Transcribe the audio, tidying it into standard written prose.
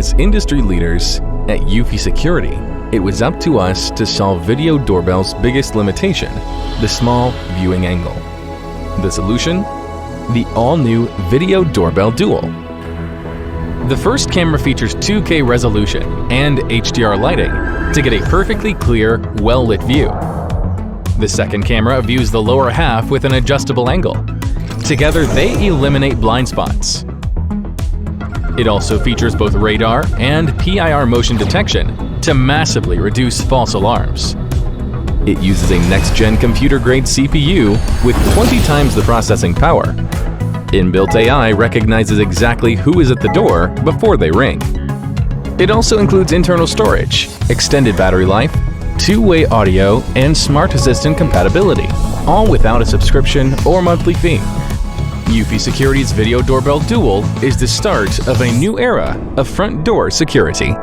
As industry leaders at Eufy Security, it was up to us to solve video doorbell's biggest limitation, the small viewing angle. The solution? The all-new Video Doorbell Dual. The first camera features 2K resolution and HDR lighting to get a perfectly clear, well-lit view. The second camera views the lower half with an adjustable angle. Together, they eliminate blind spots. It also features both radar and PIR motion detection to massively reduce false alarms. It uses a next-gen computer-grade CPU with 20 times the processing power. Inbuilt AI recognizes exactly who is at the door before they ring. It also includes internal storage, extended battery life, two-way audio, and smart assistant compatibility, all without a subscription or monthly fee. Eufy Security's Video Doorbell Dual is the start of a new era of front door security.